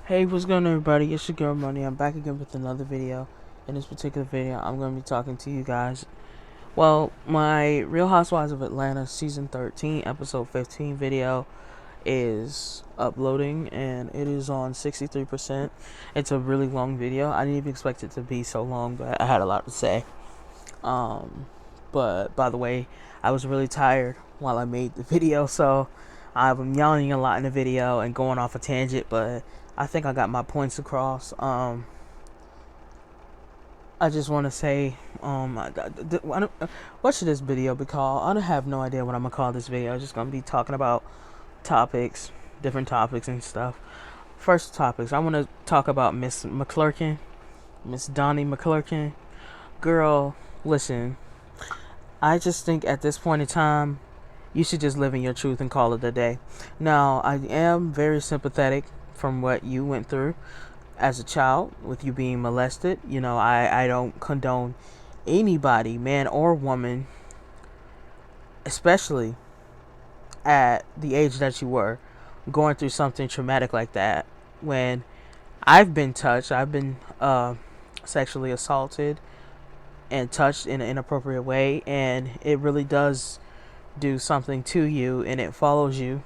Hey, what's going on, everybody? It's your girl Money. I'm back again with another video. In this particular video, I'm going to be talking to you guys. Well, my Real Housewives of Atlanta season 13, episode 15 video is uploading, and it is on 63%. It's a really long video. I didn't even expect it to be so long, but I had a lot to say. But by the way, I was really tired while I made the video, so I'm yelling a lot in the video and going off a tangent, but I think I got my points across. I just want to say, what should this video be called? I don't have no idea what I'm gonna call this video. I'm just gonna be talking about topics, different topics and stuff. First topics, I want to talk about Miss Mcclurkin, Miss Donnie Mcclurkin. Girl, listen, I just think at this point in time, you should just live in your truth and call it a day. Now, I am very sympathetic from what you went through as a child with you being molested. You know, I don't condone anybody, man or woman, especially at the age that you were, going through something traumatic like that. When I've been touched, I've been sexually assaulted and touched in an inappropriate way, and it really does do something to you, and it follows you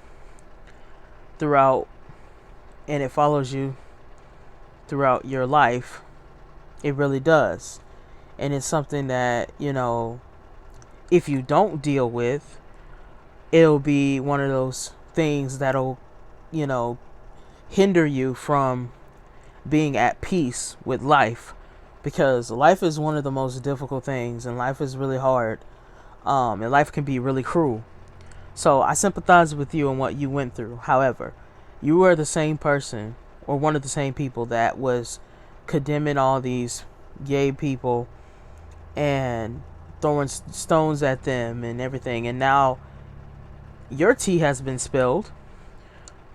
throughout your life. It really does. And it's something that, you know, if you don't deal with, it'll be one of those things that'll, you know, hinder you from being at peace with life, because life is one of the most difficult things, and life is really hard, and life can be really cruel. So I sympathize with you and what you went through. However, you were the same person, or one of the same people, that was condemning all these gay people and throwing stones at them and everything, and now your tea has been spilled.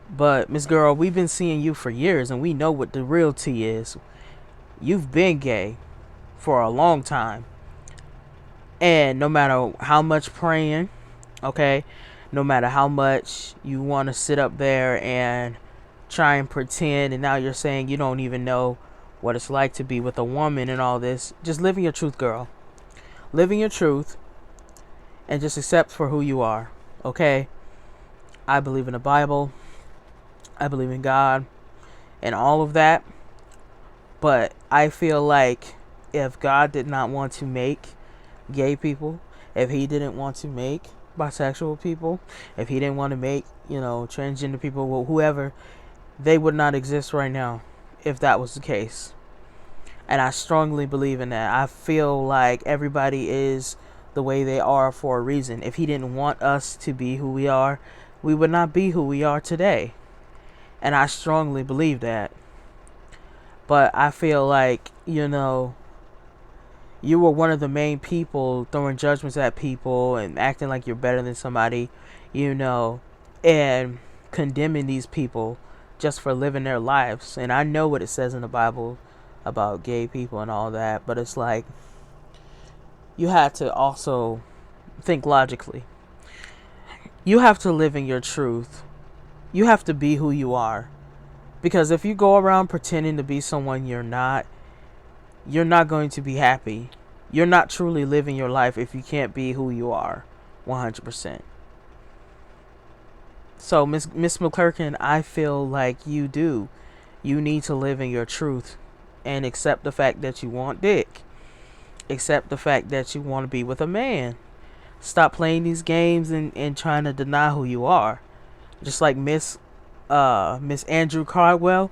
But Miss Girl, we've been seeing you for years, and we know what the real tea is. You've been gay for a long time, and no matter how much praying, okay, no matter how much you want to sit up there and try and pretend, and now you're saying you don't even know what it's like to be with a woman and all this, just live in your truth, girl. Live in your truth and just accept for who you are, okay? I believe in the Bible. I believe in God and all of that. But I feel like if God did not want to make gay people, if he didn't want to make bisexual people, if he didn't want to make, you know, transgender people, well, whoever, they would not exist right now if that was the case. And I strongly believe in that. I feel like everybody is the way they are for a reason. If he didn't want us to be who we are, we would not be who we are today. And I strongly believe that. But I feel like, you know, you were one of the main people throwing judgments at people and acting like you're better than somebody, you know, and condemning these people just for living their lives. And I know what it says in the Bible about gay people and all that, but it's like, you have to also think logically. You have to live in your truth. You have to be who you are. Because if you go around pretending to be someone you're not going to be happy. You're not truly living your life if you can't be who you are 100%. So Miss Mcclurkin, I feel like you do. You need to live in your truth and accept the fact that you want dick. Accept the fact that you want to be with a man. Stop playing these games and trying to deny who you are. Just like Miss Andrew Cardwell,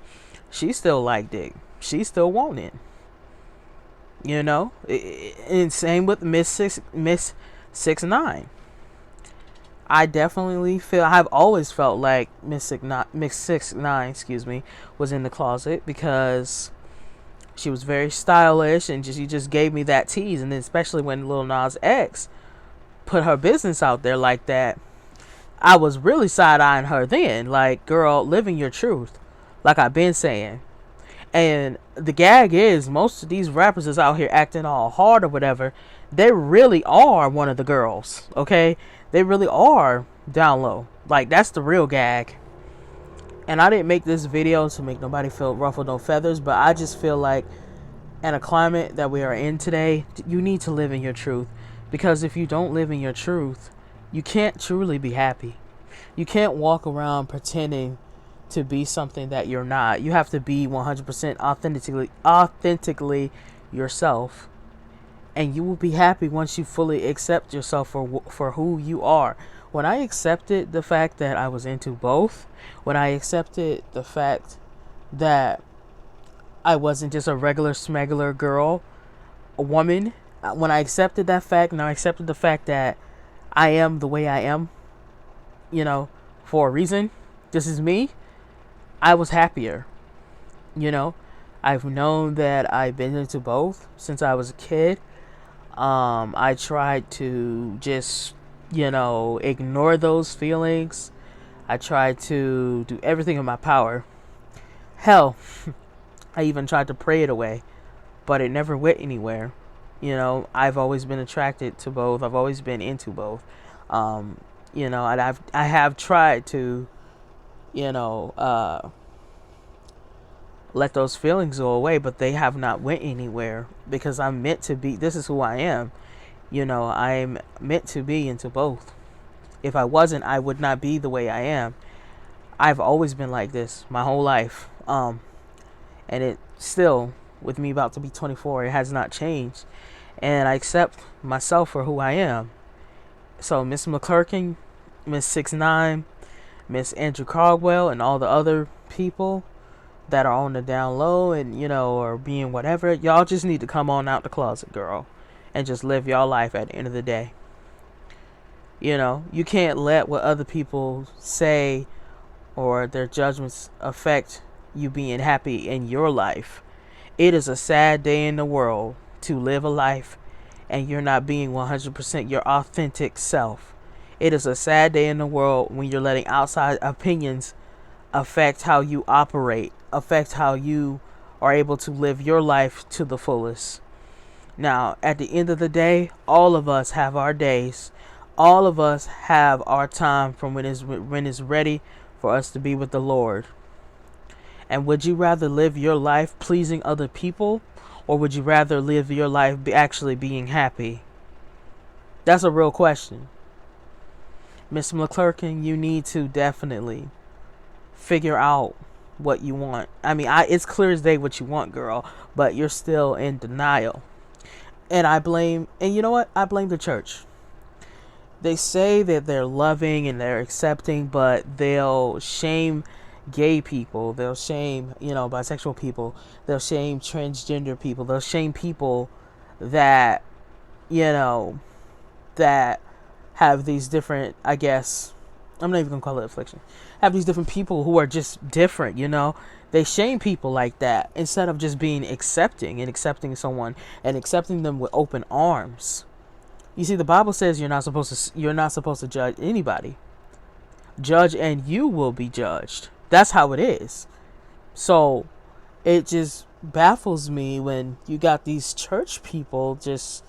she still like dick. She still want it. You know, and same with Miss 6ix9ine. I definitely feel, I've always felt like Miss 6ix9ine, was in the closet, because she was very stylish, and she just gave me that tease. And then especially when Lil Nas X put her business out there like that, I was really side-eyeing her then. Like, girl, living your truth, like I've been saying. And the gag is, most of these rappers is out here acting all hard or whatever. They really are one of the girls, okay? They really are down low. Like, that's the real gag. And I didn't make this video to make nobody feel ruffled no feathers, but I just feel like in a climate that we are in today, you need to live in your truth. Because if you don't live in your truth, you can't truly be happy. You can't walk around pretending to be something that you're not. You have to be 100% authentically yourself. And you will be happy once you fully accept yourself for who you are. When I accepted the fact that I was into both, when I accepted the fact that I wasn't just a regular smuggler girl, a woman, when I accepted that fact, and I accepted the fact that I am the way I am, for a reason, this is me, I was happier. I've known that I've been into both since I was a kid. I tried to just, ignore those feelings. I tried to do everything in my power. Hell, I even tried to pray it away, but it never went anywhere. I've always been attracted to both. I've always been into both. And I have tried to, let those feelings go away, but they have not went anywhere because I'm meant to be. This is who I am. I'm meant to be into both. If I wasn't, I would not be the way I am. I've always been like this my whole life. And it still, with me about to be 24, it has not changed. And I accept myself for who I am. So Miss Mcclurkin, Miss 6'9", Miss Andrew Caldwell, and all the other people that are on the down low and, or being whatever, y'all just need to come on out the closet, girl, and just live your life at the end of the day. You can't let what other people say or their judgments affect you being happy in your life. It is a sad day in the world to live a life and you're not being 100% your authentic self. It is a sad day in the world when you're letting outside opinions affect how you operate, affect how you are able to live your life to the fullest. Now, at the end of the day, all of us have our days. All of us have our time from when it's ready for us to be with the Lord. And would you rather live your life pleasing other people, or would you rather live your life actually being happy? That's a real question. Miss Mcclurkin, you need to definitely figure out what you want. I mean, it's clear as day what you want, girl, but you're still in denial. And you know what? I blame the church. They say that they're loving and they're accepting, but they'll shame gay people. They'll shame, bisexual people. They'll shame transgender people. They'll shame people that, that have these different, I guess, I'm not even going to call it affliction. Have these different people who are just different, They shame people like that instead of just being accepting and accepting someone and accepting them with open arms. You see, the Bible says you're not supposed to judge anybody. Judge and you will be judged. That's how it is. So it just baffles me when you got these church people just,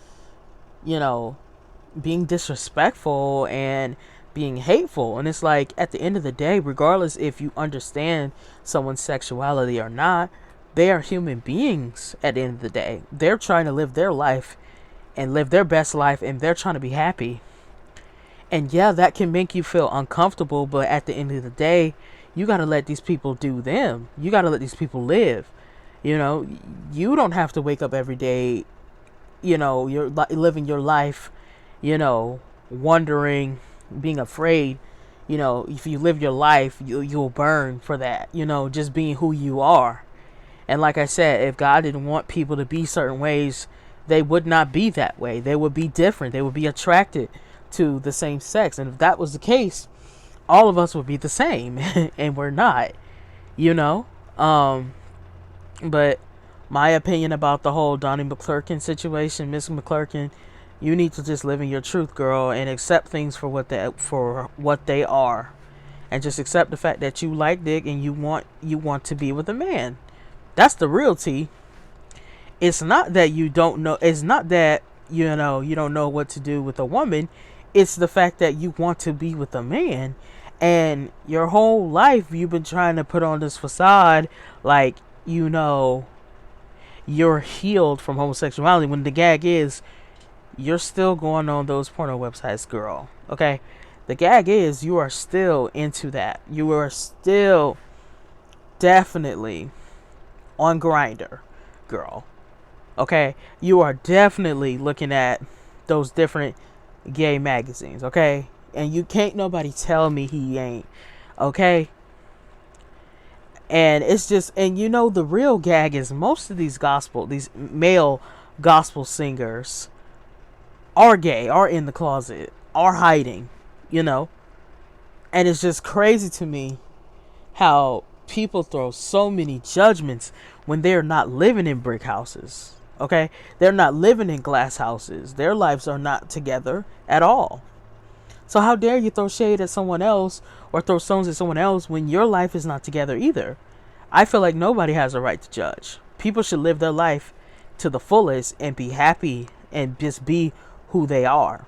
being disrespectful and being hateful. And it's like, at the end of the day, regardless if you understand someone's sexuality or not, they are human beings at the end of the day. They're trying to live their life and live their best life, and they're trying to be happy. And yeah, that can make you feel uncomfortable, but at the end of the day, you got to let these people do them. You got to let these people live. You don't have to wake up every day, you're living your life, wondering, being afraid. If you live your life, you'll burn for that, just being who you are. And like I said, if God didn't want people to be certain ways, they would not be that way. They would be different. They would be attracted to the same sex. And if that was the case, all of us would be the same. And we're not, But my opinion about the whole Donnie Mcclurkin situation, Miss Mcclurkin, you need to just live in your truth, girl, and accept things for what they are. And just accept the fact that you like dick and you want to be with a man. That's the real tea. It's not that you don't know. It's not that, you don't know what to do with a woman. It's the fact that you want to be with a man And your whole life you've been trying to put on this facade like, you're healed from homosexuality, when the gag is you're still going on those porno websites, girl. Okay? The gag is you are still into that. You are still definitely on Grindr, girl. Okay? You are definitely looking at those different gay magazines, okay? And you can't nobody tell me he ain't, okay? And it's just, and the real gag is most of these male gospel singers are gay, are in the closet, are hiding, And it's just crazy to me how people throw so many judgments when they're not living in brick houses, okay? They're not living in glass houses. Their lives are not together at all. So how dare you throw shade at someone else or throw stones at someone else when your life is not together either? I feel like nobody has a right to judge. People should live their life to the fullest and be happy and just be who they are.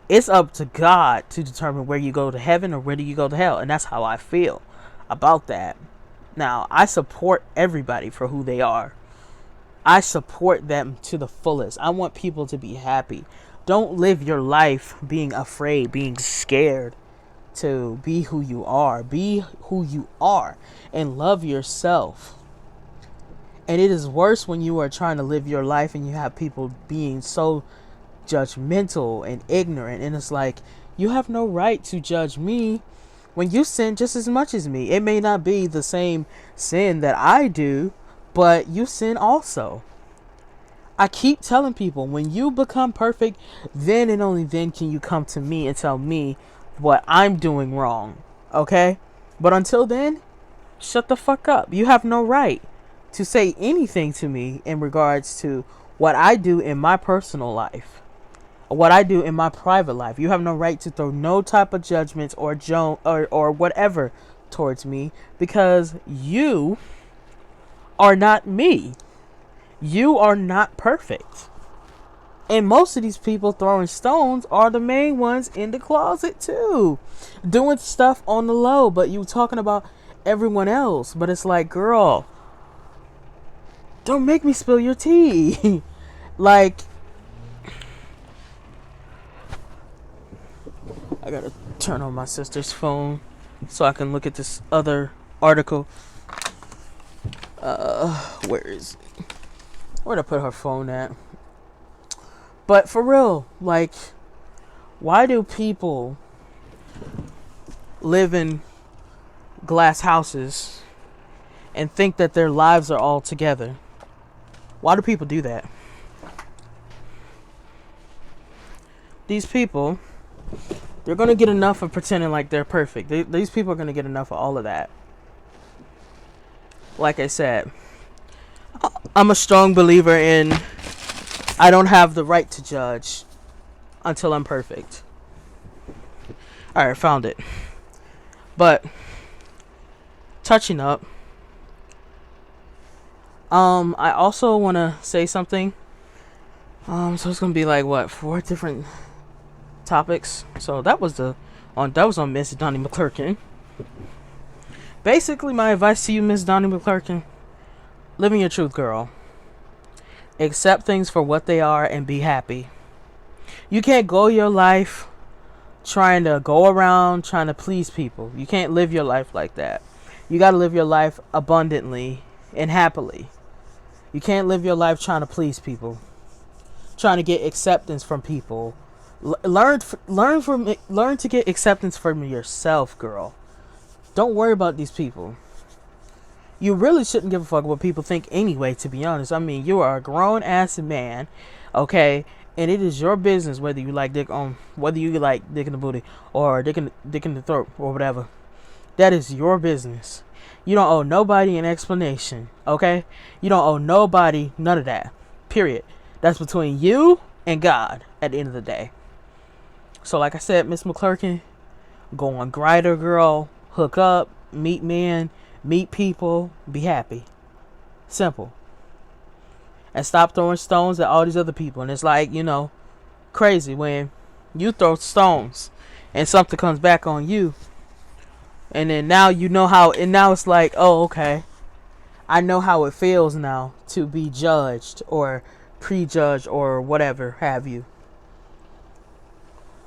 It's up to God to determine where you go to heaven or where do you go to hell. And that's how I feel about that. Now, I support everybody for who they are. I support them to the fullest. I want people to be happy. Don't live your life being afraid, being scared to be who you are. Be who you are and love yourself. And it is worse when you are trying to live your life and you have people being so judgmental and ignorant. And it's like, you have no right to judge me when you sin just as much as me. It may not be the same sin that I do, but you sin also. I keep telling people, when you become perfect, then and only then can you come to me and tell me what I'm doing wrong. Okay? But until then, shut the fuck up. You have no right to say anything to me in regards to what I do in my personal life, or what I do in my private life. You have no right to throw no type of judgments or whatever towards me, because you are not me. You are not perfect. And most of these people throwing stones are the main ones in the closet too, doing stuff on the low. But you talking about everyone else. But it's like, girl, don't make me spill your tea. Like, I gotta turn on my sister's phone so I can look at this other article. Where is it? Where'd I put her phone at? But for real, like, why do people live in glass houses and think that their lives are all together? Why do people do that? These people, they're going to get enough of pretending like they're perfect. These people are going to get enough of all of that. Like I said, I'm a strong believer in I don't have the right to judge until I'm perfect. Alright, found it. But touching up, I also want to say something. So it's gonna be like, what, 4 different topics. So that was on Miss Donnie Mcclurkin. Basically, my advice to you, Miss Donnie Mcclurkin: living your truth, girl. Accept things for what they are and be happy. You can't go your life trying to go around trying to please people. You can't live your life like that. You got to live your life abundantly and happily. You can't live your life trying to please people, trying to get acceptance from people. Learn to get acceptance from yourself, girl. Don't worry about these people. You really shouldn't give a fuck what people think anyway, to be honest. I mean, you are a grown ass man, okay? And it is your business whether you like dick in the booty or dick in the throat or whatever. That is your business. You don't owe nobody an explanation, okay? You don't owe nobody none of that. Period. That's between you and God at the end of the day. So like I said, Miss Mcclurkin, go on Grindr, girl. Hook up, meet men, meet people, be happy. Simple. And stop throwing stones at all these other people. And it's like, crazy when you throw stones and something comes back on you. And then now you know how, and now it's like, oh, okay, I know how it feels now to be judged or prejudged or whatever have you.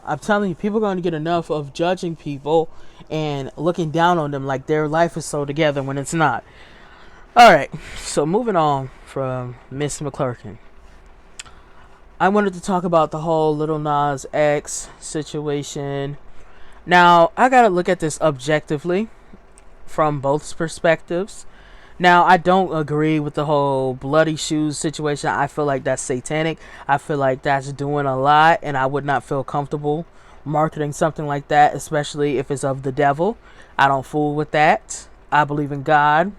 I'm telling you, people are going to get enough of judging people and looking down on them like their life is so together when it's not. Alright, so moving on from Miss Mcclurkin. I wanted to talk about the whole Lil Nas X situation. Now, I gotta look at this objectively from both perspectives. Now, I don't agree with the whole bloody shoes situation. I feel like that's satanic. I feel like that's doing a lot, and I would not feel comfortable marketing something like that, especially if it's of the devil. I don't fool with that. I believe in God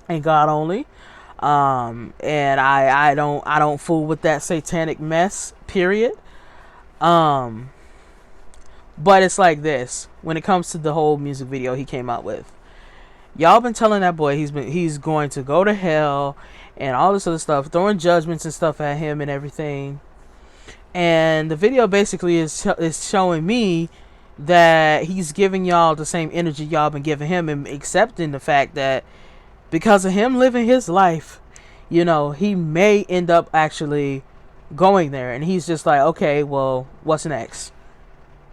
and God only. And I don't fool with that satanic mess, period. But it's like this. When it comes to the whole music video he came out with, y'all been telling that boy he's going to go to hell and all this other stuff, throwing judgments and stuff at him and everything. And the video basically is showing me that he's giving y'all the same energy y'all been giving him, and accepting the fact that because of him living his life, you know, he may end up actually going there. And he's just like, okay, well, what's next?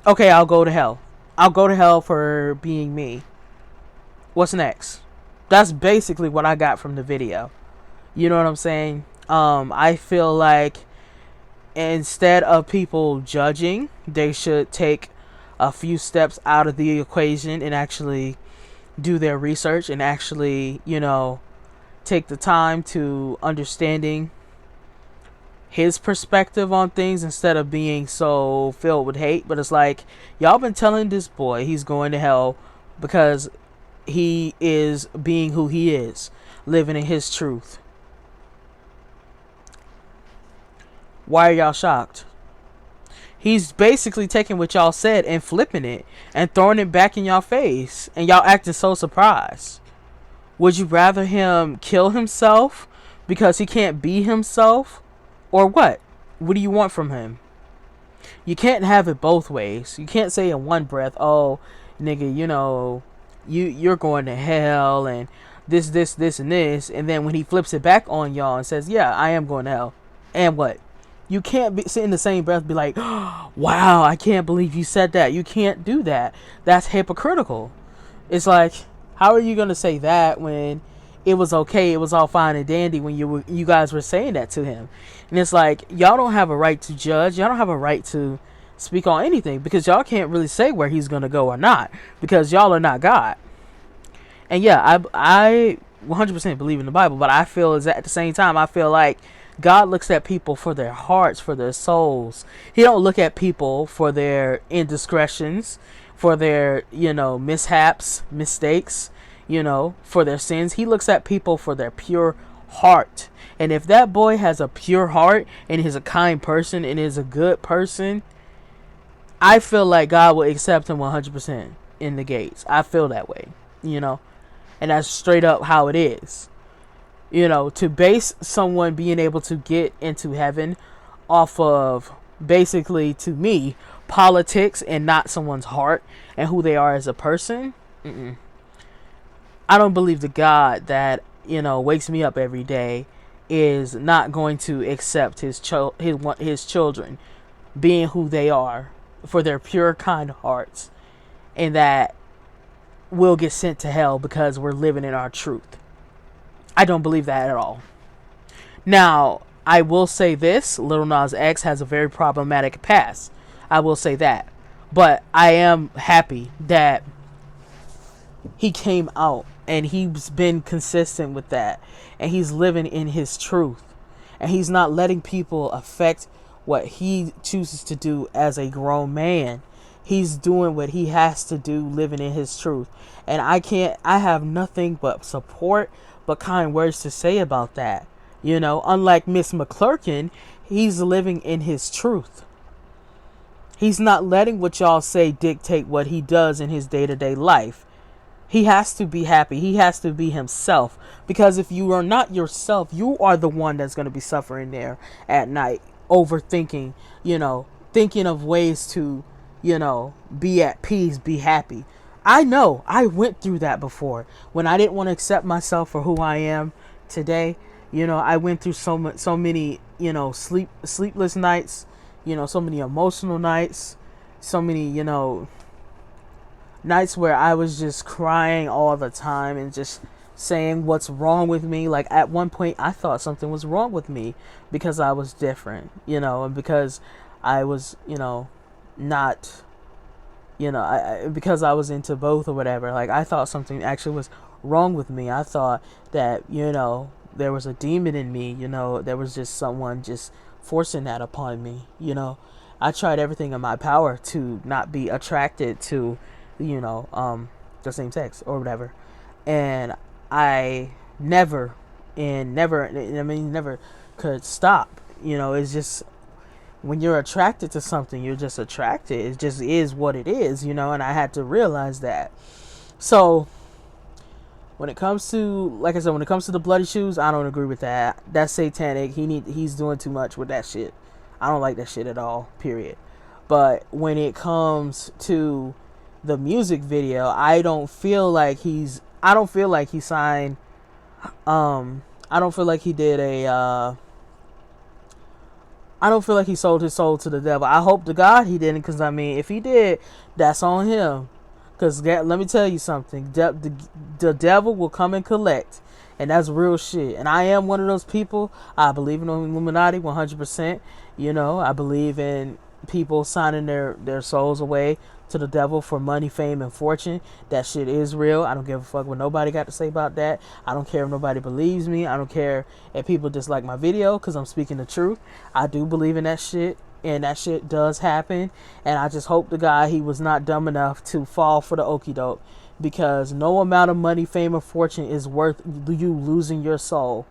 Okay, I'll go to hell. I'll go to hell for being me. What's next? That's basically what I got from the video. You know what I'm saying? I feel like instead of people judging, they should take a few steps out of the equation and actually do their research and actually, you know, take the time to understanding his perspective on things instead of being so filled with hate. But it's like, y'all been telling this boy he's going to hell because he is being who he is, living in his truth. Why are y'all shocked? He's basically taking what y'all said and flipping it and throwing it back in y'all face, and y'all acting so surprised. Would you rather him kill himself because he can't be himself, or what? What do you want from him? You can't have it both ways. You can't say in one breath, oh, nigga, you know, you're going to hell and this and this, and then when he flips it back on y'all and says, yeah, I am going to hell, and what? You can't sit in the same breath be like, oh, wow, I can't believe you said that. You can't do that. That's hypocritical. It's like, how are you going to say that when it was okay, it was all fine and dandy when you guys were saying that to him? And it's like, y'all don't have a right to judge. Y'all don't have a right to speak on anything, because y'all can't really say where he's going to go or not, because y'all are not God. And yeah, I 100% believe in the Bible, but I feel is at the same time, I feel like God looks at people for their hearts, for their souls. He don't look at people for their indiscretions, for their, you know, mishaps, mistakes, you know, for their sins. He looks at people for their pure heart. And if that boy has a pure heart and is a kind person and is a good person, I feel like God will accept him 100% in the gates. I feel that way, you know, and that's straight up how it is. You know, to base someone being able to get into heaven off of, basically, to me, politics and not someone's heart and who they are as a person, I don't believe the God that, you know, wakes me up every day is not going to accept his children being who they are for their pure, kind hearts, and that we'll get sent to hell because we're living in our truth. I don't believe that at all. Now, I will say this, Lil Nas X has a very problematic past. I will say that. But I am happy that he came out and he's been consistent with that. And he's living in his truth. And he's not letting people affect what he chooses to do as a grown man. He's doing what he has to do, living in his truth. And I have nothing but support, but kind words to say about that. You know, unlike Miss Mcclurkin, he's living in his truth. He's not letting what y'all say dictate what he does in his day-to-day life. He has to be happy. He has to be himself. Because if you are not yourself, you are the one that's going to be suffering there at night, overthinking, you know, thinking of ways to, you know, be at peace, be happy. I know I went through that before when I didn't want to accept myself for who I am today. I went through so many, sleepless nights, so many emotional nights, so many, nights where I was just crying all the time and just saying what's wrong with me. Like at one point I thought something was wrong with me because I was different, and because I was, not, because I was into both or whatever. Like I thought something actually was wrong with me. I thought that, there was a demon in me, there was just someone just forcing that upon me, I tried everything in my power to not be attracted to, the same sex or whatever. And I never could stop. It's just when you're attracted to something, you're just attracted. It just is what it is, and I had to realize that. So when it comes to, like I said, when it comes to the bloody shoes, I don't agree with that. That's satanic. He's doing too much with that shit. I don't like that shit at all, period. But when it comes to the music video, I don't feel like he signed, I don't feel like he did I don't feel like he sold his soul to the devil. I hope to God he didn't, because if he did, that's on him. Because let me tell you something, the devil will come and collect, and that's real shit. And I am one of those people. I believe in the Illuminati 100%. I believe in people signing their souls away to the devil for money, fame, and fortune. That shit is real. I don't give a fuck what nobody got to say about that. I don't care if nobody believes me. I don't care if people dislike my video, because I'm speaking the truth. I do believe in that shit, and that shit does happen. And I just hope the guy, he was not dumb enough to fall for the okie doke, because no amount of money, fame, or fortune is worth you losing your soul.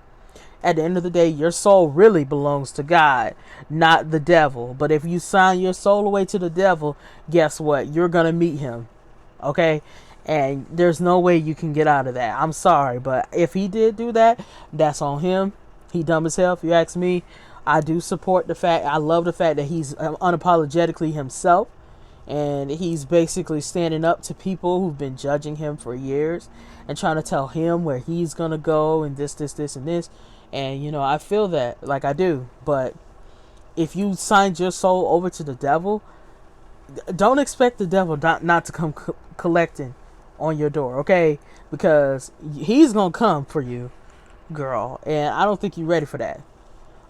At the end of the day, your soul really belongs to God, not the devil. But if you sign your soul away to the devil, guess what? You're going to meet him. Okay? And there's no way you can get out of that. I'm sorry. But if he did do that, that's on him. He dumb as hell, if you ask me. I do support the fact, I love the fact that he's unapologetically himself. And he's basically standing up to people who've been judging him for years and trying to tell him where he's going to go and this, and this. And, I feel that, like I do. But if you signed your soul over to the devil, don't expect the devil not to come collecting on your door, okay? Because he's going to come for you, girl. And I don't think you're ready for that.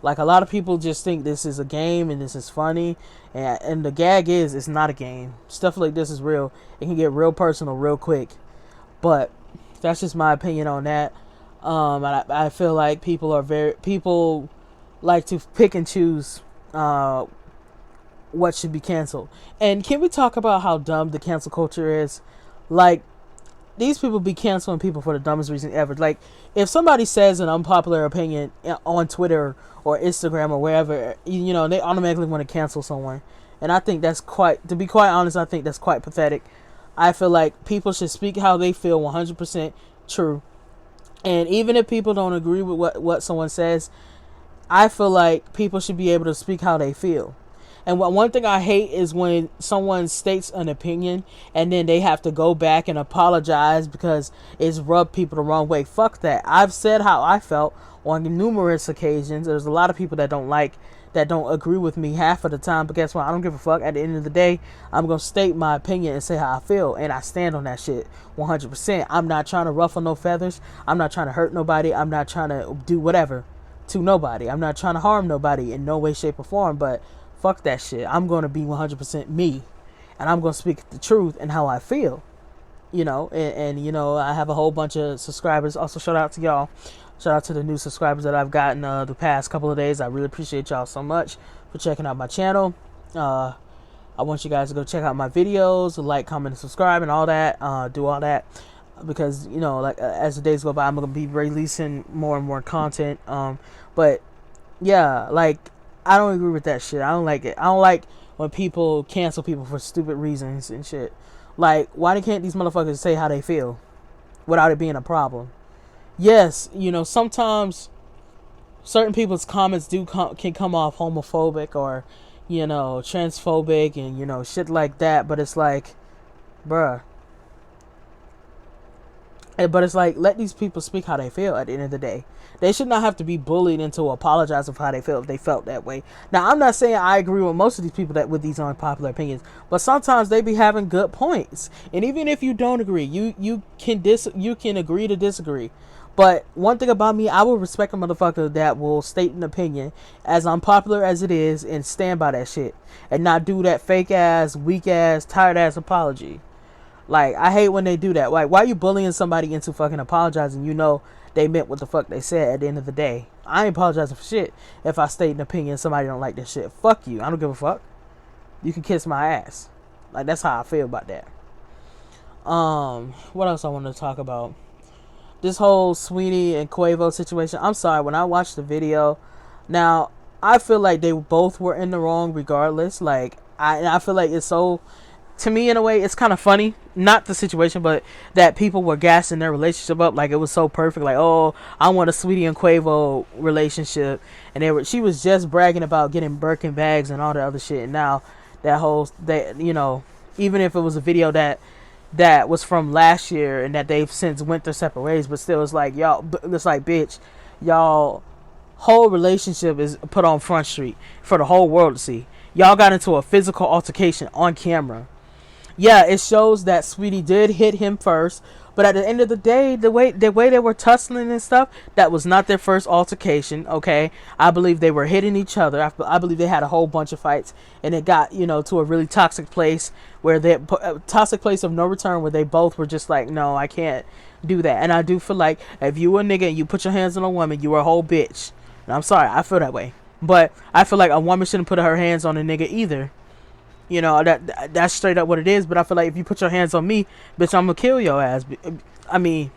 Like, a lot of people just think this is a game and this is funny. And the gag is, it's not a game. Stuff like this is real. It can get real personal real quick. But that's just my opinion on that. And I feel like people like to pick and choose what should be canceled. And can we talk about how dumb the cancel culture is? Like, these people be canceling people for the dumbest reason ever. Like, if somebody says an unpopular opinion on Twitter or Instagram or wherever, they automatically want to cancel someone. And I think that's to be quite honest, I think that's quite pathetic. I feel like people should speak how they feel, 100% true. And even if people don't agree with what someone says, I feel like people should be able to speak how they feel. And one thing I hate is when someone states an opinion and then they have to go back and apologize because it's rubbed people the wrong way. Fuck that. I've said how I felt on numerous occasions. There's a lot of people that don't agree with me half of the time, but guess what? I don't give a fuck. At the end of the day, I'm going to state my opinion and say how I feel, and I stand on that shit 100%. I'm not trying to ruffle no feathers. I'm not trying to hurt nobody. I'm not trying to do whatever to nobody. I'm not trying to harm nobody in no way, shape, or form, but fuck that shit. I'm going to be 100% me, and I'm going to speak the truth and how I feel, and I have a whole bunch of subscribers. Also, shout out to y'all. Shout out to the new subscribers that I've gotten the past couple of days. I really appreciate y'all so much for checking out my channel. I want you guys to go check out my videos, like, comment, and subscribe, and all that. Do all that because as the days go by, I'm gonna be releasing more and more content. But yeah, like, I don't agree with that shit. I don't like it. I don't like when people cancel people for stupid reasons and shit. Like, why can't these motherfuckers say how they feel without it being a problem? Yes, sometimes certain people's comments can come off homophobic or, transphobic and, shit like that. But it's like, bruh, But it's like, let these people speak how they feel at the end of the day. They should not have to be bullied into apologizing for how they felt if they felt that way. Now, I'm not saying I agree with most of these people that with these unpopular opinions, but sometimes they be having good points. And even if you don't agree, you can agree to disagree. But one thing about me, I will respect a motherfucker that will state an opinion, as unpopular as it is, and stand by that shit. And not do that fake ass, weak ass, tired ass apology. Like, I hate when they do that. Like, why are you bullying somebody into fucking apologizing? You know they meant what the fuck they said at the end of the day. I ain't apologizing for shit if I state an opinion and somebody don't like this shit. Fuck you. I don't give a fuck. You can kiss my ass. Like, that's how I feel about that. What else I want to talk about? This whole Sweetie and Quavo situation. I'm sorry, when I watched the video, now, I feel like they both were in the wrong regardless. Like, I feel like it's so... To me, in a way, it's kind of funny. Not the situation, but that people were gassing their relationship up like it was so perfect. Like, oh, I want a Sweetie and Quavo relationship. And she was just bragging about getting Birkin bags and all the other shit. And now, even if it was a video that was from last year and that they've since went their separate ways, but still, it's like, bitch, y'all whole relationship is put on Front Street for the whole world to see. Y'all got into a physical altercation on camera. Yeah, it shows that Sweetie did hit him first, but at the end of the day, the way they were tussling and stuff, that was not their first altercation, okay? I believe they were hitting each other. I believe they had a whole bunch of fights, and it got, to a really toxic place toxic place of no return, where they both were just like, no, I can't do that. And I do feel like if you a nigga and you put your hands on a woman, you are a whole bitch. And I'm sorry, I feel that way. But I feel like a woman shouldn't put her hands on a nigga either. That's straight up what it is. But I feel like if you put your hands on me, bitch, I'm gonna kill your ass. I mean,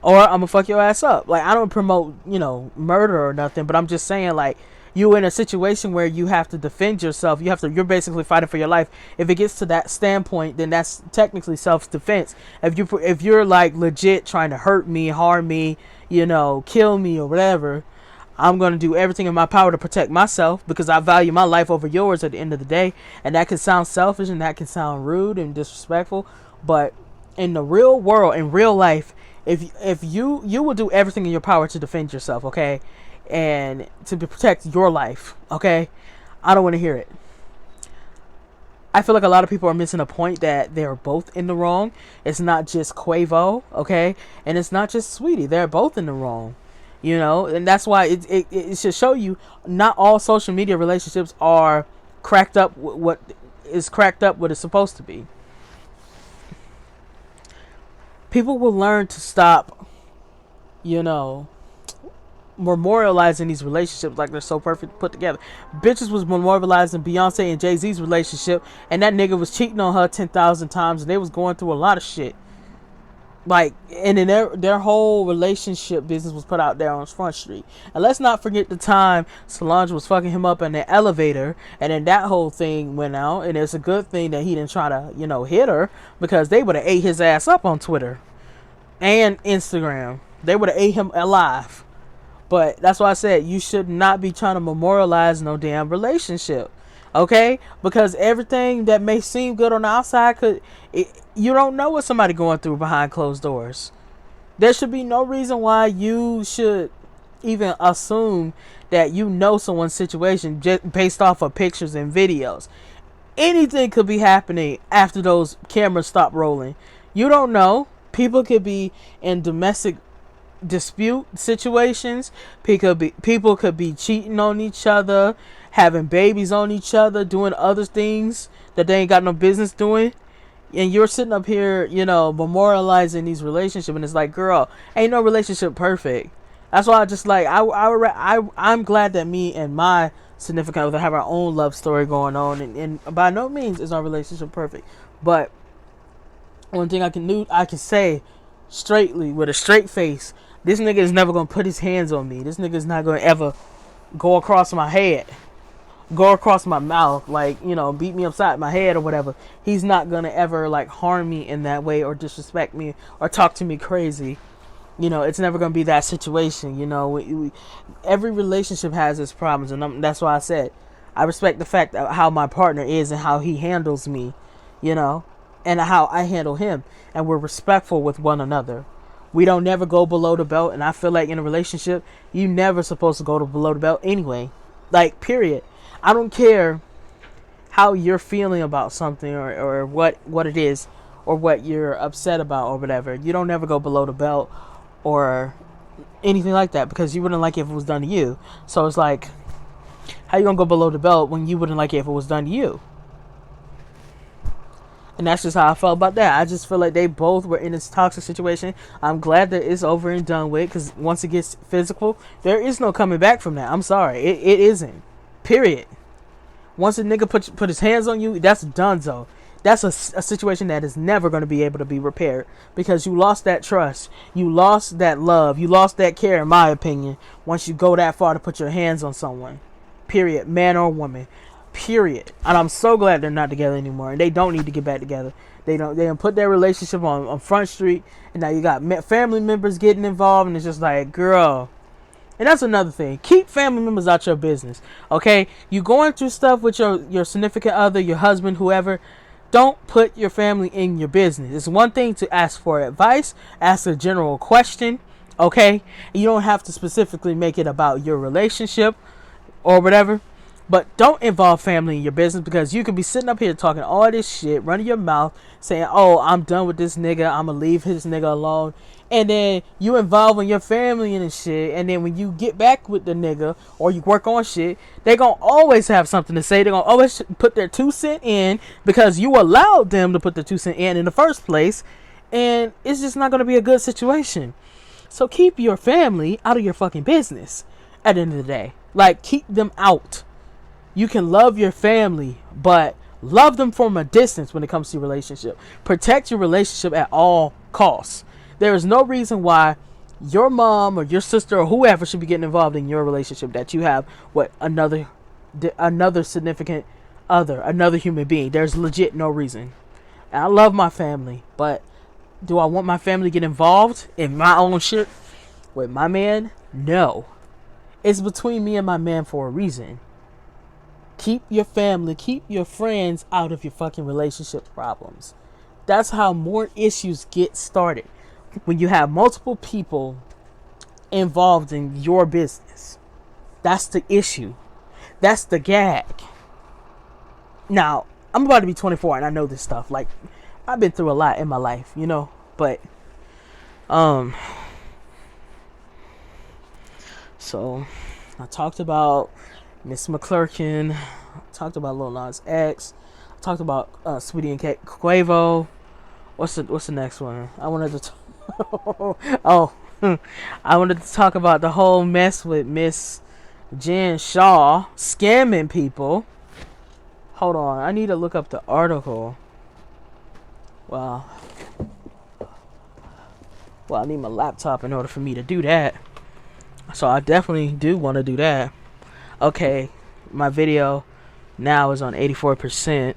or I'm gonna fuck your ass up. Like, I don't promote, murder or nothing. But I'm just saying, like, you in a situation where you have to defend yourself. You're basically fighting for your life. If it gets to that standpoint, then that's technically self-defense. If you're like legit trying to hurt me, harm me, kill me or whatever, I'm going to do everything in my power to protect myself, because I value my life over yours at the end of the day. And that can sound selfish and that can sound rude and disrespectful. But in the real world, in real life, if you will do everything in your power to defend yourself, okay? And to protect your life, okay? I don't want to hear it. I feel like a lot of people are missing a point that they're both in the wrong. It's not just Quavo, okay? And it's not just Sweetie. They're both in the wrong. And that's why it should show you not all social media relationships are cracked up what it's supposed to be. People will learn to stop, memorializing these relationships like they're so perfect put together. Bitches was memorializing Beyonce and Jay-Z's relationship, and that nigga was cheating on her 10,000 times, and they was going through a lot of shit. Like, and then their whole relationship business was put out there on Front Street. And let's not forget the time Solange was fucking him up in the elevator, and then that whole thing went out. And it's a good thing that he didn't try to, hit her, because they would have ate his ass up on Twitter and Instagram. They would have ate him alive. But that's why I said you should not be trying to memorialize no damn relationship. Okay? Because everything that may seem good on the outside you don't know what somebody going through behind closed doors. There should be no reason why you should even assume that someone's situation just based off of pictures and videos. Anything could be happening after those cameras stop rolling. You don't know. People could be in domestic dispute situations. People could be cheating on each other, having babies on each other, doing other things that they ain't got no business doing. And you're sitting up here, memorializing these relationships, and it's like, girl, ain't no relationship perfect. That's why I just like, I'm glad that me and my significant other have our own love story going on, and by no means is our relationship perfect. But one thing I can say straightly with a straight face, this nigga is never gonna put his hands on me. This nigga is not gonna ever go across my head, go across my mouth, like, beat me upside my head or whatever. He's not gonna ever like harm me in that way or disrespect me or talk to me crazy. It's never gonna be that situation. Every relationship has its problems, and that's why I said I respect the fact that how my partner is and how he handles me. and how I handle him, and we're respectful with one another. We don't never go below the belt, and I feel like in a relationship, you never supposed to go to below the belt anyway. Like, period. I don't care how you're feeling about something, or what it is, or what you're upset about, or whatever. You don't never go below the belt or anything like that, because you wouldn't like it if it was done to you. So it's like, how you gonna go below the belt when you wouldn't like it if it was done to you? And that's just how I felt about that. I just feel like they both were in this toxic situation. I'm glad that it's over and done with, because once it gets physical, there is no coming back from that. I'm sorry. It isn't. Period. Once a nigga put his hands on you, that's donezo. That's a situation that is never going to be able to be repaired, because you lost that trust. You lost that love. You lost that care, in my opinion, once you go that far to put your hands on someone. Period. Man or woman. Period. And I'm so glad they're not together anymore, and they don't need to get back together. They don't put their relationship on Front Street, and now you got family members getting involved, and it's just like, girl. And that's another thing. Keep family members out your business. Okay? You going through stuff with your significant other, your husband, whoever. Don't put your family in your business. It's one thing to ask for advice, ask a general question, okay? You don't have to specifically make it about your relationship or whatever. But don't involve family in your business, because you could be sitting up here talking all this shit, running your mouth, saying, oh, I'm done with this nigga, I'm gonna leave his nigga alone. And then you involving your family in this shit, and then when you get back with the nigga, or you work on shit, they gonna always have something to say. They're gonna always put their 2 cents in, because you allowed them to put their 2 cents in the first place. And it's just not gonna be a good situation. So keep your family out of your fucking business at the end of the day. Like, keep them out. You can love your family, but love them from a distance when it comes to your relationship. Protect your relationship at all costs. There is no reason why your mom or your sister or whoever should be getting involved in your relationship that you have with another significant other, another human being. There's legit no reason. And I love my family, but do I want my family to get involved in my own shit with my man? No. It's between me and my man for a reason. Keep your family, keep your friends out of your fucking relationship problems. That's how more issues get started. When you have multiple people involved in your business. That's the issue. That's the gag. Now, I'm about to be 24 and I know this stuff. Like, I've been through a lot in my life, you know. But, so, I talked about Miss Mcclurkin, talked about Lil Nas X, talked about Sweetie and Quavo. What's the next one? I wanted to I wanted to talk about the whole mess with Miss Jen Shah scamming people. Hold on, I need to look up the article. Well, I need my laptop in order for me to do that. So I definitely do want to do that. Okay, my video now is on 84%.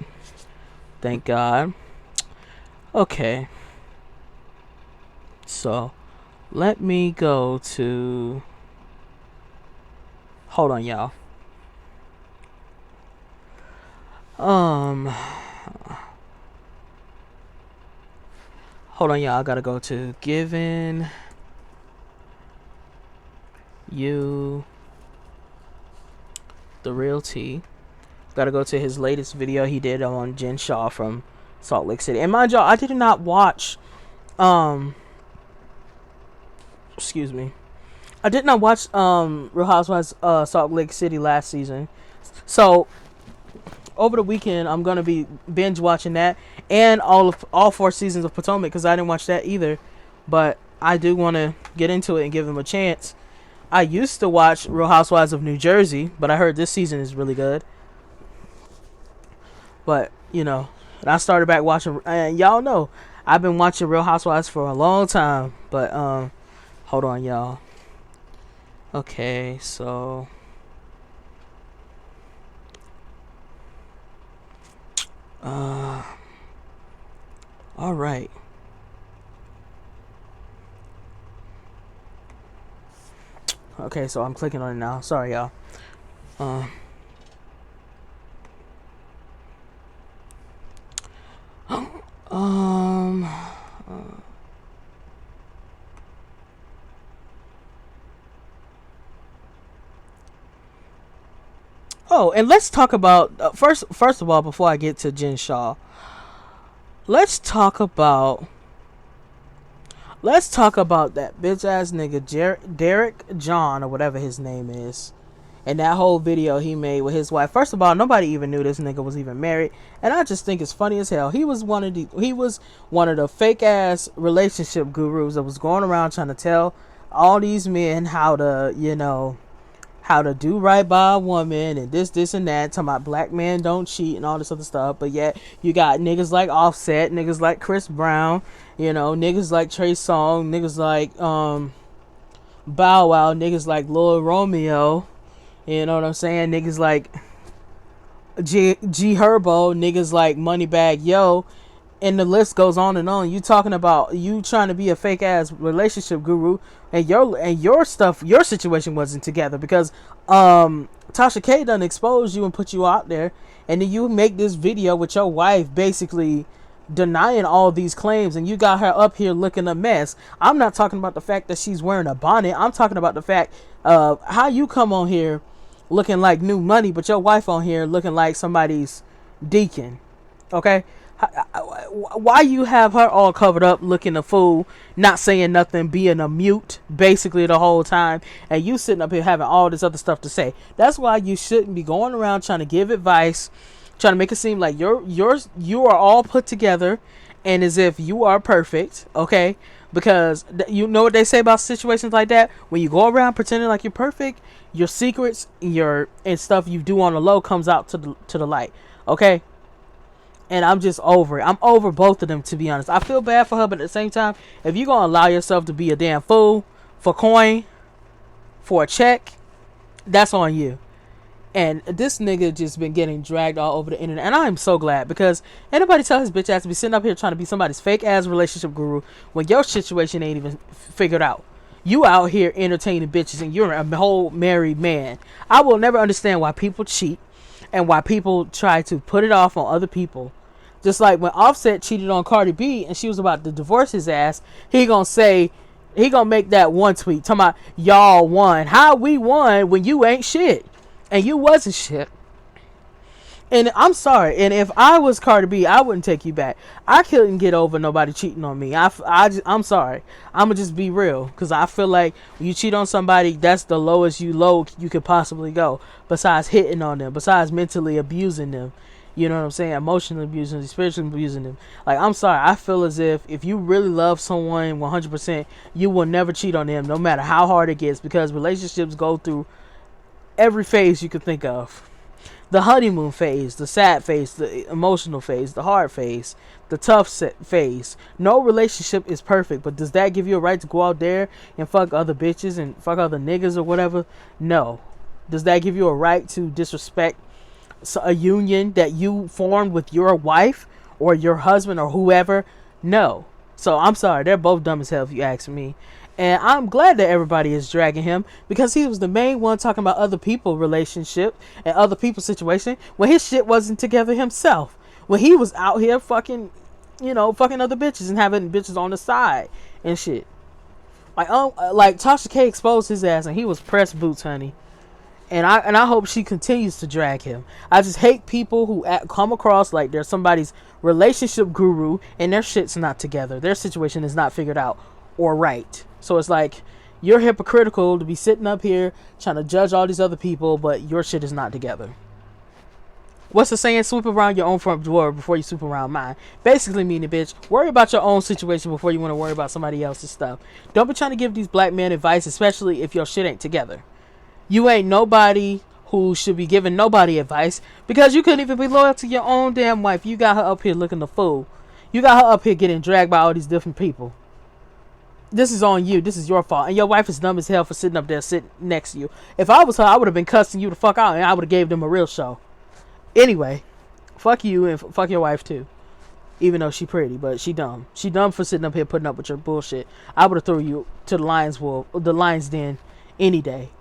Thank God. Okay. So, let me go to... Hold on, y'all. Hold on, y'all. I gotta go to giving you the real tea. Gotta go to his latest video he did on Jen Shah from Salt Lake City. And mind y'all, I did not watch excuse me. I did not watch Real Housewives Salt Lake City last season. So over the weekend I'm gonna be binge watching that and all 4 seasons of Potomac, because I didn't watch that either. But I do want to get into it and give him a chance. I used to watch Real Housewives of New Jersey, but I heard this season is really good. But, you know, and I started back watching, and y'all know, I've been watching Real Housewives for a long time. But, hold on, y'all. Okay, so... alright. Okay, so I'm clicking on it now. Sorry, y'all. Oh, and let's talk about first of all, before I get to Jen Shah, let's talk about that bitch ass nigga Derrick Jaxn, or whatever his name is, and that whole video he made with his wife. First of all, nobody even knew this nigga was even married, and I just think it's funny as hell. He was one of the fake ass relationship gurus that was going around trying to tell all these men how to do right by a woman, and this and that, talking about black men don't cheat and all this other stuff. But yet you got niggas like Offset, niggas like Chris Brown, niggas like Trey Songz, niggas like Bow Wow, niggas like Lil Romeo, you know what I'm saying, niggas like G Herbo, niggas like Moneybagg Yo, and the list goes on and on. You talking about you trying to be a fake ass relationship guru, and your situation wasn't together because Tasha K done exposed you and put you out there, and then you make this video with your wife basically denying all these claims, and you got her up here looking a mess. I'm not talking about the fact that she's wearing a bonnet. I'm talking about the fact of how you come on here looking like new money, but your wife on here looking like somebody's deacon. Okay? Why you have her all covered up looking a fool, not saying nothing, being a mute basically the whole time, and you sitting up here having all this other stuff to say? That's why you shouldn't be going around trying to give advice, trying to make it seem like you are all put together and as if you are perfect, okay? Because you know what they say about situations like that? When you go around pretending like you're perfect, your secrets and stuff you do on the low comes out to the light, okay? And I'm just over it. I'm over both of them, to be honest. I feel bad for her, but at the same time, if you're gonna allow yourself to be a damn fool for coin, for a check, that's on you. And this nigga just been getting dragged all over the internet, and I'm so glad, because anybody tell his bitch ass to be sitting up here trying to be somebody's fake ass relationship guru when your situation ain't even figured out. You out here entertaining bitches, and you're a whole married man. I will never understand why people cheat and why people try to put it off on other people. Just like when Offset cheated on Cardi B and she was about to divorce his ass, he gonna make that one tweet talking about y'all won. How we won when you ain't shit and you wasn't shit. And I'm sorry, and if I was Cardi B, I wouldn't take you back. I couldn't get over nobody cheating on me. I'm sorry. I'm gonna just be real, because I feel like when you cheat on somebody, that's the lowest you could possibly go, besides hitting on them, besides mentally abusing them. You know what I'm saying? Emotionally abusing them, spiritually abusing them. Like, I'm sorry. I feel as if you really love someone 100%, you will never cheat on them, no matter how hard it gets, because relationships go through every phase you could think of. The honeymoon phase, the sad phase, the emotional phase, the hard phase, the tough phase. No relationship is perfect, but does that give you a right to go out there and fuck other bitches and fuck other niggas or whatever? No. Does that give you a right to disrespect a union that you formed with your wife or your husband or whoever? No. So I'm sorry, they're both dumb as hell if you ask me. And I'm glad that everybody is dragging him, because he was the main one talking about other people's relationship and other people's situation when his shit wasn't together himself. When he was out here fucking other bitches and having bitches on the side and shit. Like Tasha K exposed his ass and he was press boots, honey. And I hope she continues to drag him. I just hate people who come across like they're somebody's relationship guru and their shit's not together. Their situation is not figured out or right. So it's like, you're hypocritical to be sitting up here trying to judge all these other people, but your shit is not together. What's the saying? Sweep around your own front door before you sweep around mine. Basically meaning, bitch, worry about your own situation before you want to worry about somebody else's stuff. Don't be trying to give these black men advice, especially if your shit ain't together. You ain't nobody who should be giving nobody advice, because you couldn't even be loyal to your own damn wife. You got her up here looking a fool. You got her up here getting dragged by all these different people. This is on you. This is your fault. And your wife is dumb as hell for sitting up there sitting next to you. If I was her, I would have been cussing you the fuck out, and I would have gave them a real show. Anyway, fuck you and fuck your wife too. Even though she pretty, but she dumb. She dumb for sitting up here putting up with your bullshit. I would have threw you to the lion's den any day.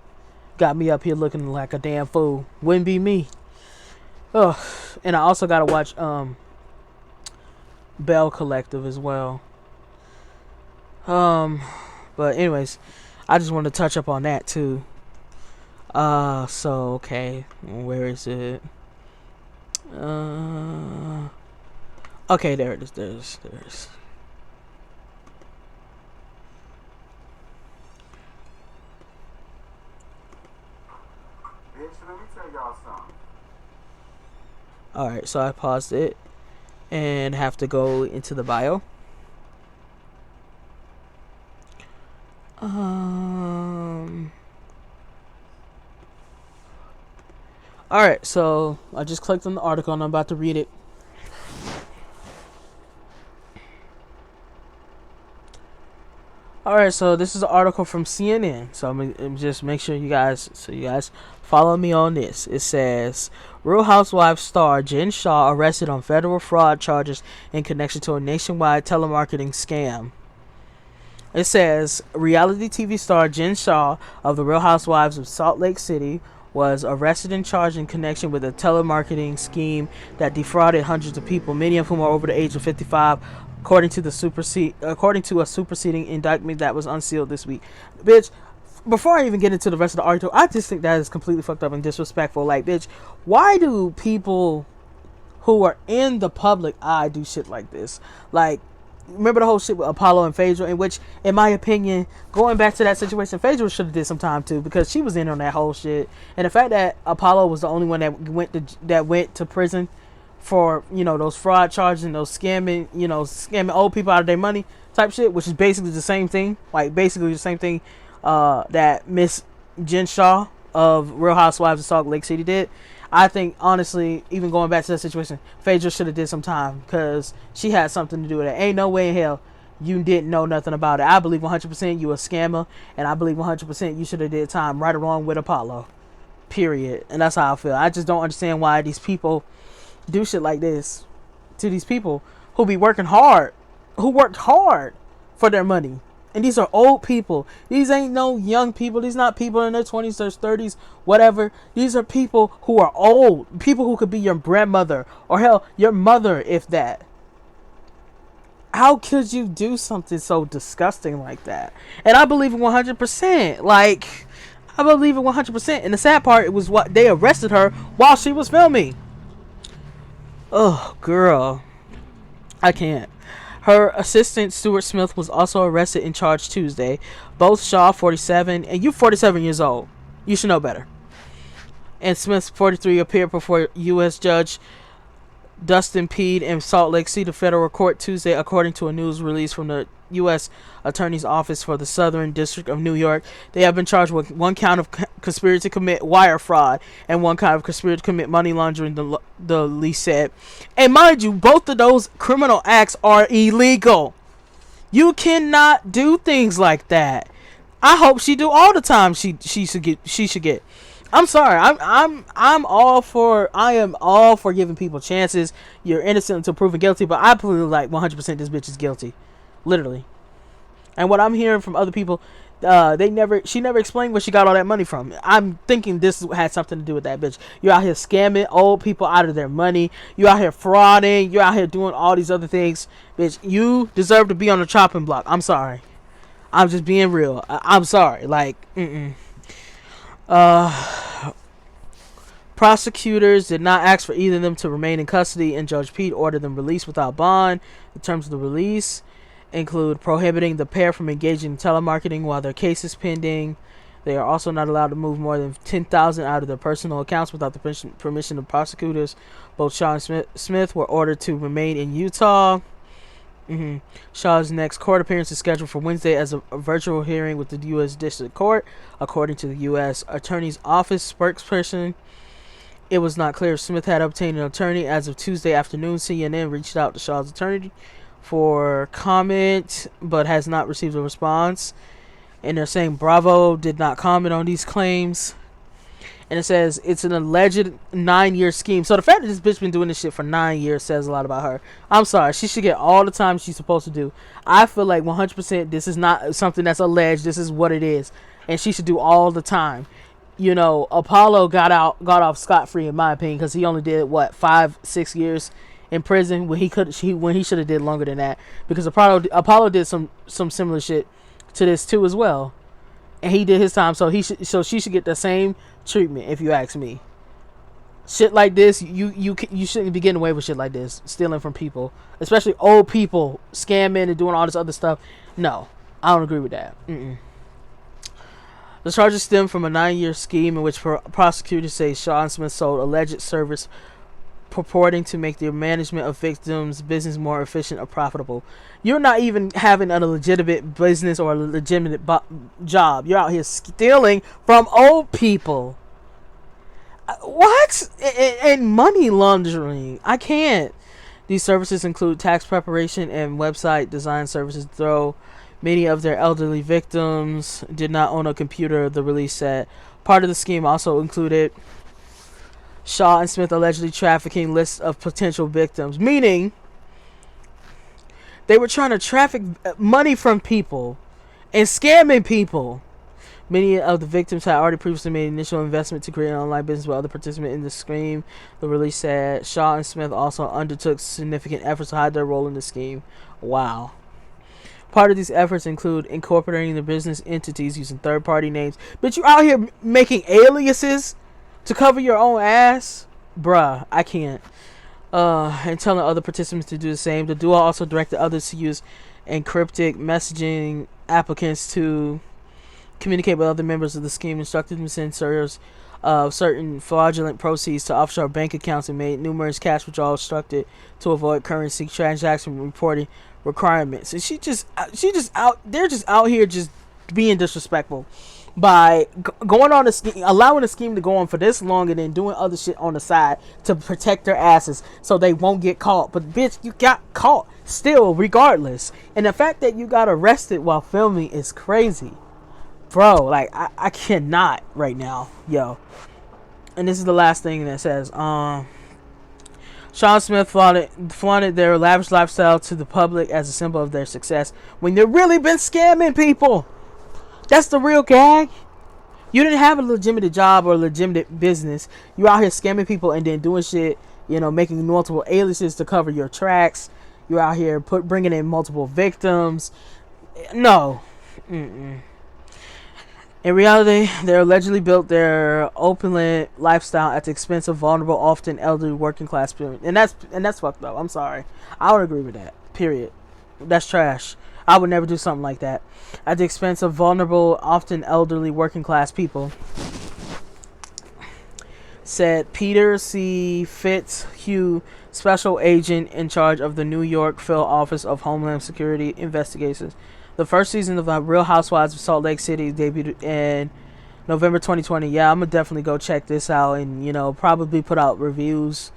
Got me up here looking like a damn fool. Wouldn't be me. Ugh. And I also gotta watch Bell Collective as well. But anyways, I just wanted to touch up on that too. So okay, where is it? Okay, there it is. There's. Bitch, let me tell y'all something. Alright, so I paused it and have to go into the bio. Alright, so I just clicked on the article and I'm about to read it. Alright, so this is an article from CNN. So I'm just make sure you guys follow me on this. It says Real Housewives star Jen Shah arrested on federal fraud charges in connection to a nationwide telemarketing scam. It says reality TV star Jen Shah of the Real Housewives of Salt Lake City was arrested and charged in connection with a telemarketing scheme that defrauded hundreds of people, many of whom are over the age of 55, according to a superseding indictment that was unsealed this week. Bitch, before I even get into the rest of the article, I just think that is completely fucked up and disrespectful. Like, bitch, why do people who are in the public eye do shit like this? Like, remember the whole shit with Apollo and Phaedra, in which, in my opinion, going back to that situation, Phaedra should have did some time too, because she was in on that whole shit. And the fact that Apollo was the only one that went to prison for, those fraud charges and those scamming old people out of their money type shit, which is basically the same thing. That Miss Jen Shah of Real Housewives of Salt Lake City did. I think, honestly, even going back to that situation, Phaedra should have did some time, because she had something to do with it. Ain't no way in hell you didn't know nothing about it. I believe 100% you a scammer, and I believe 100% you should have did time right along with Apollo. Period. And that's how I feel. I just don't understand why these people do shit like this to these people who be working hard, who worked hard for their money. And these are old people. These ain't no young people. These not people in their 20s or 30s, whatever. These are people who are old. People who could be your grandmother, or hell, your mother, if that. How could you do something so disgusting like that? And I believe it 100%. Like, I believe it 100%. And the sad part, it was what they arrested her while she was filming. Oh, girl. I can't. Her assistant, Stuart Smith, was also arrested and charged Tuesday. Both Shah, 47, and you 47 years old. You should know better. And Smith, 43, appeared before U.S. Judge Dustin Peed in Salt Lake City federal court Tuesday, according to a news release from the U.S. Attorney's Office for the Southern District of New York. They have been charged with one count of conspiracy to commit wire fraud and one count of conspiracy to commit money laundering, the lease said. And mind you, both of those criminal acts are illegal. You cannot do things like that. I hope she do all the time she should get. I'm sorry. I am all for giving people chances. You're innocent until proven guilty, but I believe like 100% this bitch is guilty. Literally. And what I'm hearing from other people, she never explained where she got all that money from. I'm thinking this had something to do with that bitch. You're out here scamming old people out of their money. You're out here frauding. You're out here doing all these other things. Bitch, you deserve to be on the chopping block. I'm sorry. I'm just being real. I'm sorry. Like, prosecutors did not ask for either of them to remain in custody, and Judge Pete ordered them released without bond. The terms of the release include prohibiting the pair from engaging in telemarketing while their case is pending. They are also not allowed to move more than $10,000 out of their personal accounts without the permission of prosecutors. Both Shah and Smith were ordered to remain in Utah. Shah's next court appearance is scheduled for Wednesday as a virtual hearing with the U.S. District Court, according to the U.S. Attorney's Office spokesperson. It was not clear if Smith had obtained an attorney. As of Tuesday afternoon, CNN reached out to Shah's attorney for comment, but has not received a response. And they're saying Bravo did not comment on these claims. And it says it's an alleged 9-year scheme. So the fact that this bitch been doing this shit for 9 years says a lot about her. I'm sorry. She should get all the time she's supposed to do. I feel like 100% this is not something that's alleged. This is what it is. And she should do all the time. Apollo got off scot-free in my opinion, because he only did 5-6 years in prison when he should have did longer than that, because Apollo did some similar shit to this too as well. and he did his time, so she should get the same treatment, if you ask me. Shit like this, you shouldn't be getting away with shit like this, stealing from people, especially old people, scamming and doing all this other stuff. No, I don't agree with that. The charges stem from a 9-year scheme in which prosecutors say Shah and Smith sold alleged service purporting to make the management of victims' business more efficient or profitable. You're not even having a legitimate business or a legitimate job. You're out here stealing from old people. What? And money laundering. I can't. These services include tax preparation and website design services, though many of their elderly victims did not own a computer, the release said. Part of the scheme also included Shah and Smith allegedly trafficking lists of potential victims, meaning they were trying to traffic money from people and scamming people. Many of the victims had already previously made initial investment to create an online business with other participants in the scheme, the release said. Shah and Smith also undertook significant efforts to hide their role in the scheme. Wow. Part of these efforts include incorporating the business entities using third-party names. But you out here making aliases to cover your own ass? Bruh, I can't. And telling other participants to do the same. The duo also directed others to use encrypted messaging applicants to communicate with other members of the scheme, instructed them to send certain fraudulent proceeds to offshore bank accounts, and made numerous cash withdrawals instructed to avoid currency transaction reporting requirements. And they're just out here just being disrespectful by going on a scheme, allowing a scheme to go on for this long, and then doing other shit on the side to protect their asses so they won't get caught. But bitch, you got caught still regardless. And the fact that you got arrested while filming is crazy. Bro, like, I cannot right now, yo. And this is the last thing that says, Sean Smith flaunted their lavish lifestyle to the public as a symbol of their success when they've really been scamming people. That's the real gag. You didn't have a legitimate job or a legitimate business. You out here scamming people and then doing shit, making multiple aliases to cover your tracks. You out here bringing in multiple victims. No. In reality, they allegedly built their opulent lifestyle at the expense of vulnerable, often elderly, working class people. And that's fucked up. I'm sorry. I would agree with that. Period. That's trash. I would never do something like that. At the expense of vulnerable, often elderly, working class people. Said Peter C. Fitzhugh, special agent in charge of the New York Field Office of Homeland Security Investigations. The first season of Real Housewives of Salt Lake City debuted in November 2020. Yeah, I'm going to definitely go check this out and, probably put out reviews.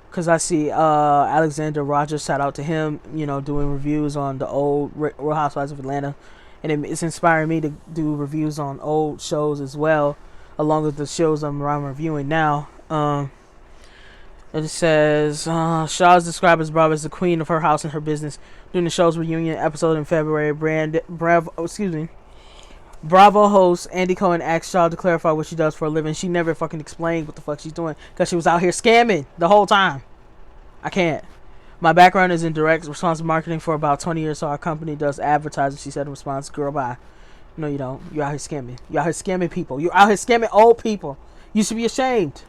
Because I see Alexander Rogers, shout out to him, doing reviews on the old Real Housewives of Atlanta. And it's inspiring me to do reviews on old shows as well, along with the shows I'm reviewing now. It says, Shaw is described as Bravo as the queen of her house and her business. During the show's reunion episode in February, Bravo host Andy Cohen asked Shaw to clarify what she does for a living. She never fucking explained what the fuck she's doing because she was out here scamming the whole time. I can't. My background is in direct response marketing for about 20 years, so our company does advertising, she said in response. Girl, bye. No, you don't. You're out here scamming. You're out here scamming people. You're out here scamming old people. You should be ashamed.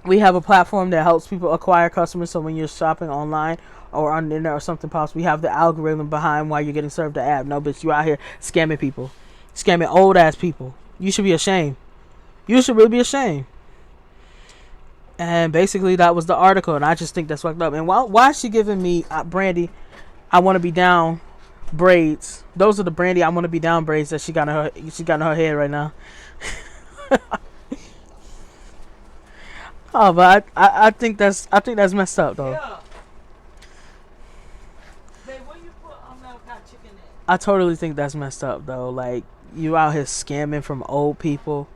We have a platform that helps people acquire customers, so when you're shopping online or on the internet or something pops, we have the algorithm behind why you're getting served the ad. No, bitch, you out here scamming people. Scamming old ass people. You should be ashamed. You should really be ashamed. And basically that was the article, and I just think that's fucked up. And why is she giving me Brandy I want to be down braids? Those are the Brandy I want to be down braids that she got in her head right now. Oh, but I think that's messed up though. Yeah. Babe, where you put that chicken in? I totally think that's messed up though. Like, you out here scamming from old people.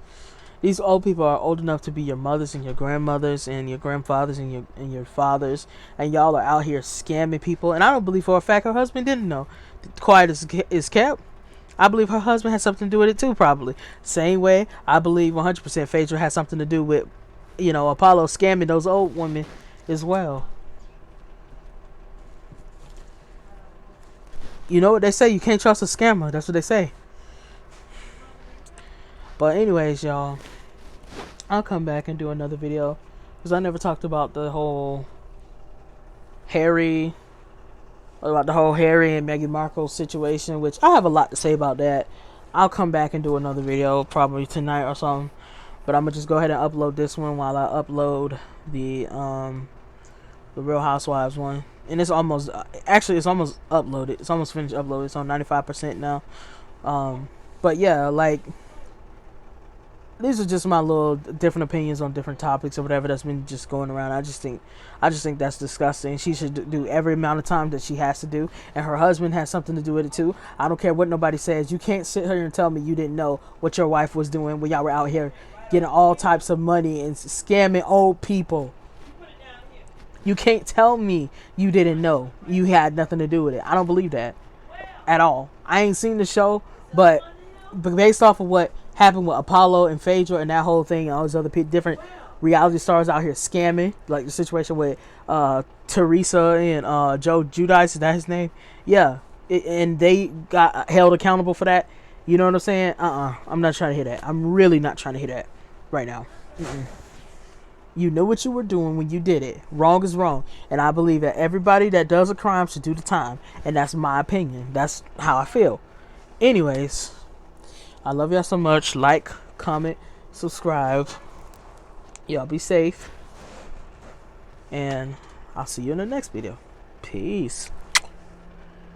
These old people are old enough to be your mothers and your grandmothers and your grandfathers and your fathers, and y'all are out here scamming people. And I don't believe for a fact her husband didn't know. Quiet is kept. I believe her husband had something to do with it too, probably. Same way I believe 100% Phaedra had something to do with, Apollo scamming those old women as well. You know what they say? You can't trust a scammer. That's what they say. But anyways, y'all, I'll come back and do another video because I never talked about the whole Harry and Meghan Markle situation, which I have a lot to say about that. I'll come back and do another video probably tonight or something. But I'm gonna just go ahead and upload this one while I upload the Real Housewives one. And it's almost it's almost uploaded. It's almost finished uploaded. It's on 95% now. But yeah, like, these are just my little different opinions on different topics or whatever that's been just going around. I just think that's disgusting. She should do every amount of time that she has to do, and her husband has something to do with it too. I don't care what nobody says. You can't sit here and tell me you didn't know what your wife was doing when y'all were out here getting all types of money and scamming old people. You can't tell me you didn't know. You had nothing to do with it. I don't believe that at all. I ain't seen the show, but based off of what happened with Apollo and Phaedra and that whole thing and all these other different reality stars out here scamming, like the situation with Teresa and Joe Giudice, is that his name? Yeah. And they got held accountable for that. You know what I'm saying? I'm not trying to hear that. I'm really not trying to hear that right now. You knew what you were doing when you did it. Wrong is wrong. And I believe that everybody that does a crime should do the time. And that's my opinion. That's how I feel. Anyways, I love y'all so much. Like, comment, subscribe. Y'all be safe. And I'll see you in the next video. Peace.